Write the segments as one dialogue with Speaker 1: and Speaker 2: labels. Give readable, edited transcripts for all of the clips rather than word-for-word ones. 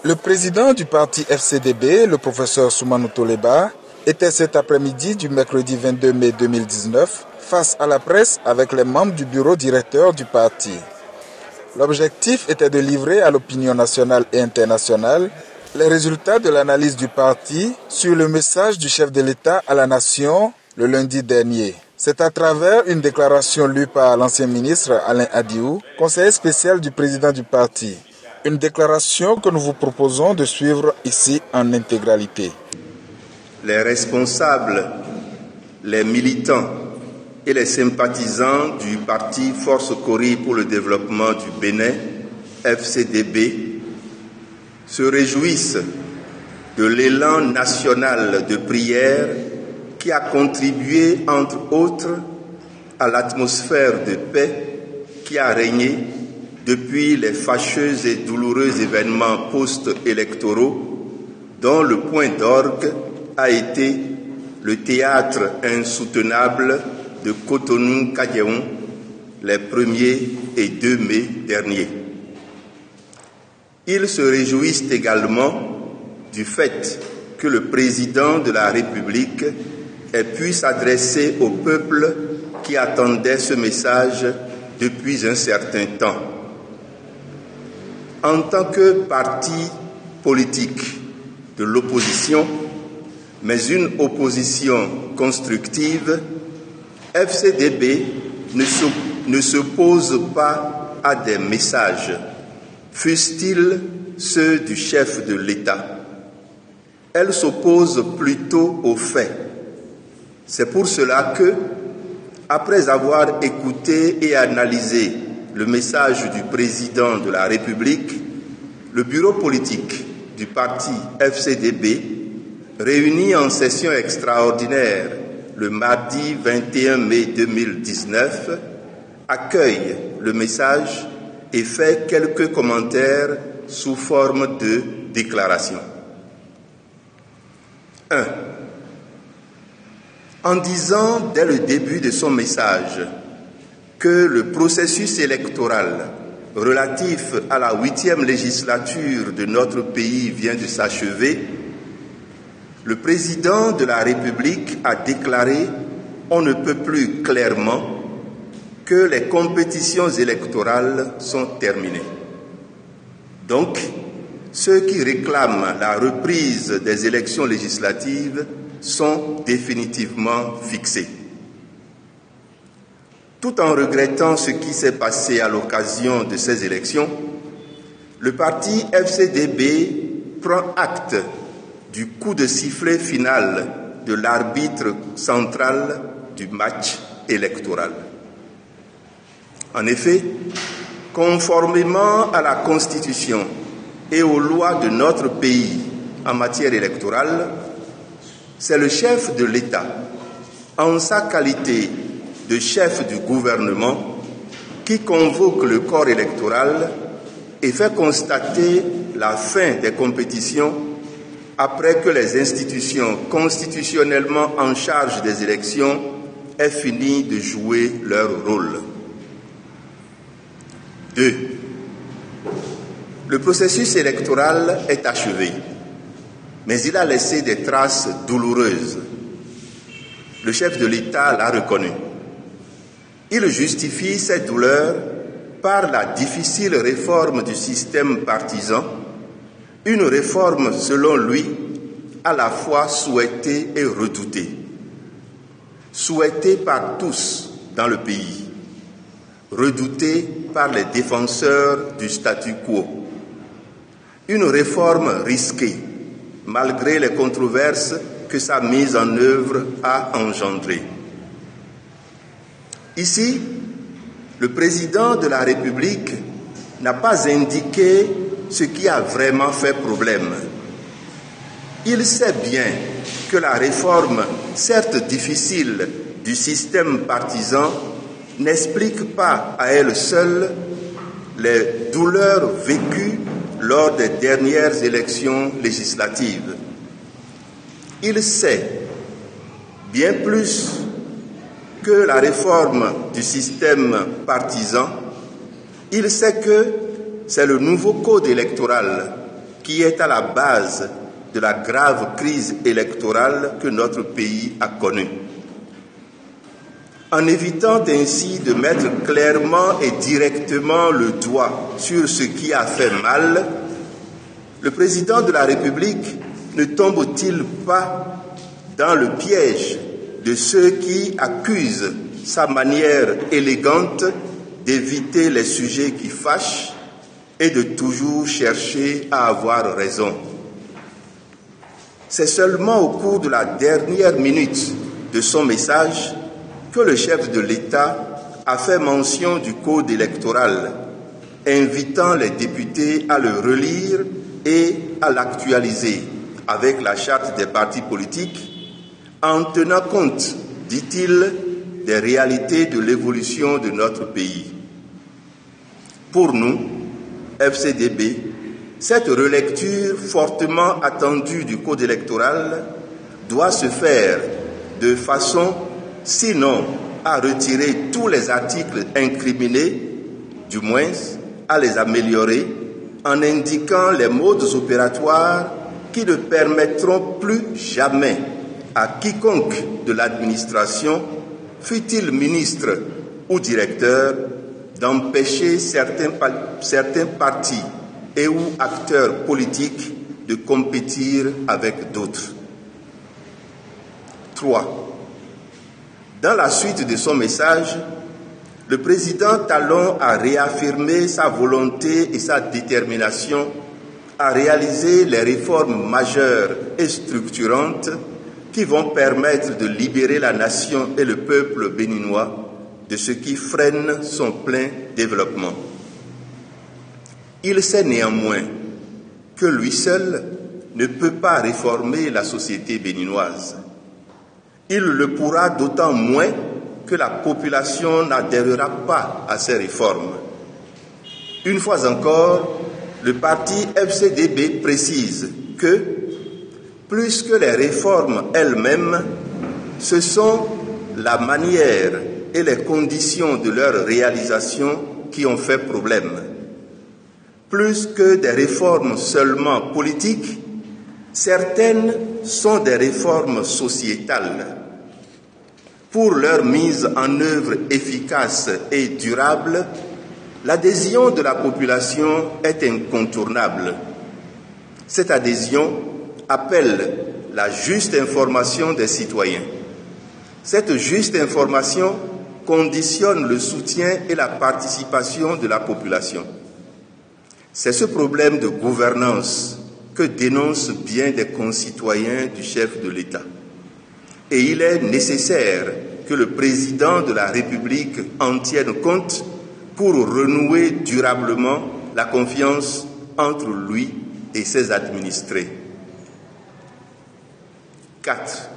Speaker 1: Le président du parti FCDB, le professeur Soumanou Toleba, était cet après-midi du mercredi 22 mai 2019 face à la presse avec les membres du bureau directeur du parti. L'objectif était de livrer à l'opinion nationale et internationale les résultats de l'analyse du parti sur le message du chef de l'État à la nation le lundi dernier. C'est à travers une déclaration lue par l'ancien ministre Alain Adiou, conseiller spécial du président du parti. Une déclaration que nous vous proposons de suivre ici en intégralité.
Speaker 2: Les responsables, les militants et les sympathisants du parti Force Cori pour le développement du Bénin, FCDB, se réjouissent de l'élan national de prière qui a contribué, entre autres, à l'atmosphère de paix qui a régné depuis les fâcheux et douloureux événements post-électoraux dont le point d'orgue a été le théâtre insoutenable de Cotonou-Kadiaon les 1er et 2 mai derniers. Ils se réjouissent également du fait que le président de la République ait pu s'adresser au peuple qui attendait ce message depuis un certain temps. En tant que parti politique de l'opposition, mais une opposition constructive, FCDB ne s'oppose pas à des messages, fussent-ils ceux du chef de l'État. Elle s'oppose plutôt aux faits. C'est pour cela que, après avoir écouté et analysé le message du président de la République, le bureau politique du parti FCDB, réuni en session extraordinaire le mardi 21 mai 2019, accueille le message et fait quelques commentaires sous forme de déclaration. 1. En disant dès le début de son message que le processus électoral relatif à la 8e législature de notre pays vient de s'achever, le président de la République a déclaré on ne peut plus clairement que les compétitions électorales sont terminées. Donc, ceux qui réclament la reprise des élections législatives sont définitivement fixés. Tout en regrettant ce qui s'est passé à l'occasion de ces élections, le parti FCDB prend acte du coup de sifflet final de l'arbitre central du match électoral. En effet, conformément à la Constitution et aux lois de notre pays en matière électorale, c'est le chef de l'État, en sa qualité de chef du gouvernement, qui convoque le corps électoral et fait constater la fin des compétitions après que les institutions constitutionnellement en charge des élections aient fini de jouer leur rôle. 2. Le processus électoral est achevé, mais il a laissé des traces douloureuses. Le chef de l'État l'a reconnu. Il justifie cette douleur par la difficile réforme du système partisan, une réforme, selon lui, à la fois souhaitée et redoutée. Souhaitée par tous dans le pays, redoutée par les défenseurs du statu quo. Une réforme risquée, malgré les controverses que sa mise en œuvre a engendrées. Ici, le président de la République n'a pas indiqué ce qui a vraiment fait problème. Il sait bien que la réforme, certes difficile, du système partisan n'explique pas à elle seule les douleurs vécues lors des dernières élections législatives. Il sait bien plus que la réforme du système partisan, il sait que c'est le nouveau code électoral qui est à la base de la grave crise électorale que notre pays a connue. En évitant ainsi de mettre clairement et directement le doigt sur ce qui a fait mal, le président de la République ne tombe-t-il pas dans le piège de ceux qui accusent sa manière élégante d'éviter les sujets qui fâchent et de toujours chercher à avoir raison? C'est seulement au cours de la dernière minute de son message que le chef de l'État a fait mention du code électoral, invitant les députés à le relire et à l'actualiser avec la charte des partis politiques, en tenant compte, dit-il, des réalités de l'évolution de notre pays. Pour nous, FCDB, cette relecture fortement attendue du code électoral doit se faire de façon, sinon à retirer tous les articles incriminés, du moins à les améliorer, en indiquant les modes opératoires qui ne permettront plus jamais à quiconque de l'administration, fût-il ministre ou directeur, d'empêcher certains partis et ou acteurs politiques de compétir avec d'autres. 3. Dans la suite de son message, le président Talon a réaffirmé sa volonté et sa détermination à réaliser les réformes majeures et structurantes qui vont permettre de libérer la nation et le peuple béninois de ce qui freine son plein développement. Il sait néanmoins que lui seul ne peut pas réformer la société béninoise. Il le pourra d'autant moins que la population n'adhérera pas à ces réformes. Une fois encore, le parti FCDB précise que, plus que les réformes elles-mêmes, ce sont la manière et les conditions de leur réalisation qui ont fait problème. Plus que des réformes seulement politiques, certaines sont des réformes sociétales. Pour leur mise en œuvre efficace et durable, l'adhésion de la population est incontournable. Cette adhésion appelle la juste information des citoyens. Cette juste information conditionne le soutien et la participation de la population. C'est ce problème de gouvernance que dénoncent bien des concitoyens du chef de l'État. Et il est nécessaire que le président de la République en tienne compte pour renouer durablement la confiance entre lui et ses administrés. 4.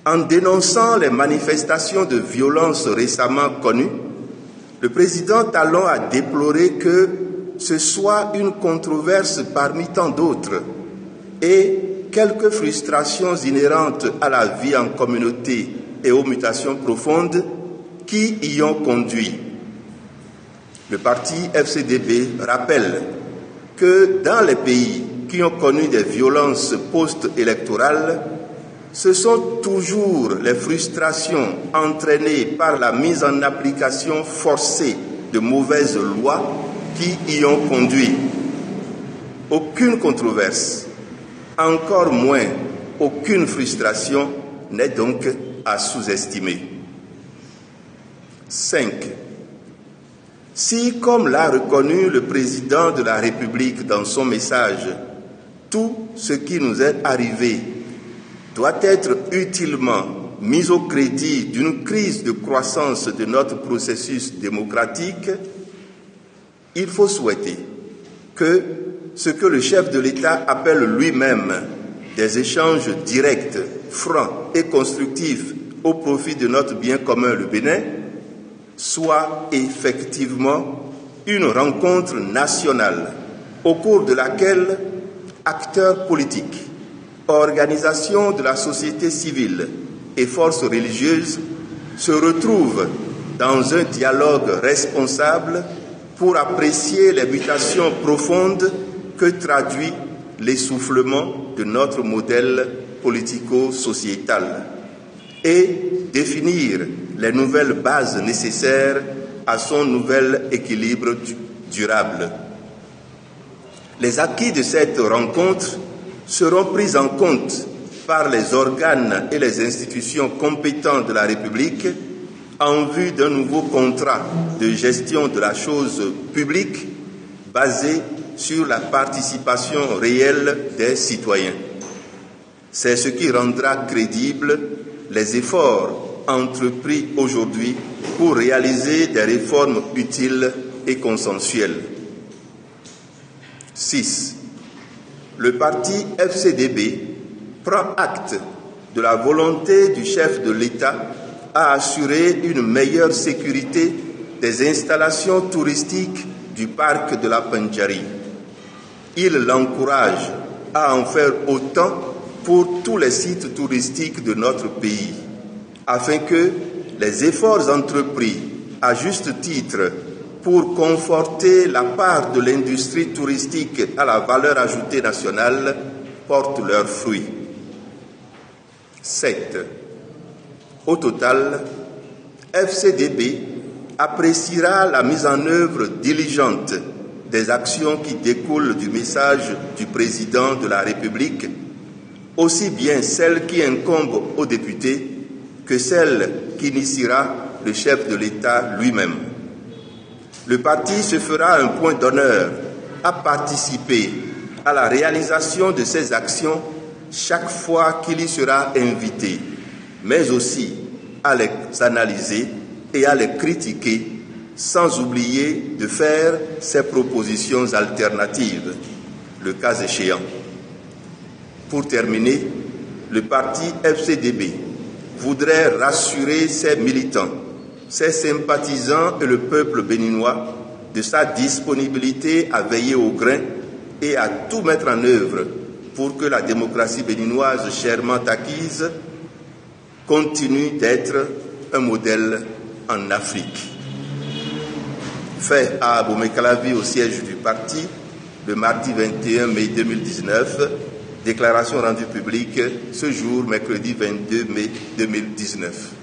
Speaker 2: En dénonçant les manifestations de violence récemment connues, le président Talon a déploré que ce soit une controverse parmi tant d'autres et quelques frustrations inhérentes à la vie en communauté et aux mutations profondes qui y ont conduit. Le parti FCDB rappelle que dans les pays qui ont connu des violences post-électorales, ce sont toujours les frustrations entraînées par la mise en application forcée de mauvaises lois qui y ont conduit. Aucune controverse, encore moins aucune frustration n'est donc à sous-estimer. 5. Si, comme l'a reconnu le président de la République dans son message, tout ce qui nous est arrivé doit être utilement mis au crédit d'une crise de croissance de notre processus démocratique, il faut souhaiter que ce que le chef de l'État appelle lui-même des échanges directs, francs et constructifs au profit de notre bien commun, le Bénin, soit effectivement une rencontre nationale au cours de laquelle acteurs politiques, organisations de la société civile et forces religieuses se retrouvent dans un dialogue responsable pour apprécier les mutations profondes que traduit l'essoufflement de notre modèle politico-sociétal et définir les nouvelles bases nécessaires à son nouvel équilibre durable. Les acquis de cette rencontre seront pris en compte par les organes et les institutions compétentes de la République en vue d'un nouveau contrat de gestion de la chose publique basé sur la participation réelle des citoyens. C'est ce qui rendra crédibles les efforts entrepris aujourd'hui pour réaliser des réformes utiles et consensuelles. 6. Le parti FCDB prend acte de la volonté du chef de l'État à assurer une meilleure sécurité des installations touristiques du parc de la Pendjari. Il l'encourage à en faire autant pour tous les sites touristiques de notre pays, afin que les efforts entrepris à juste titre pour conforter la part de l'industrie touristique à la valeur ajoutée nationale portent leurs fruits. 7. Au total, FCDB appréciera la mise en œuvre diligente des actions qui découlent du message du président de la République, aussi bien celles qui incombent aux députés que celles qu'initiera le chef de l'État lui-même. Le parti se fera un point d'honneur à participer à la réalisation de ces actions chaque fois qu'il y sera invité, mais aussi à les analyser et à les critiquer, sans oublier de faire ses propositions alternatives, le cas échéant. Pour terminer, le parti FCDB voudrait rassurer ses militants, ses sympathisants et le peuple béninois de sa disponibilité à veiller au grain et à tout mettre en œuvre pour que la démocratie béninoise chèrement acquise continue d'être un modèle en Afrique. Fait à Abomey-Calavi au siège du parti le mardi 21 mai 2019, déclaration rendue publique ce jour, mercredi 22 mai 2019.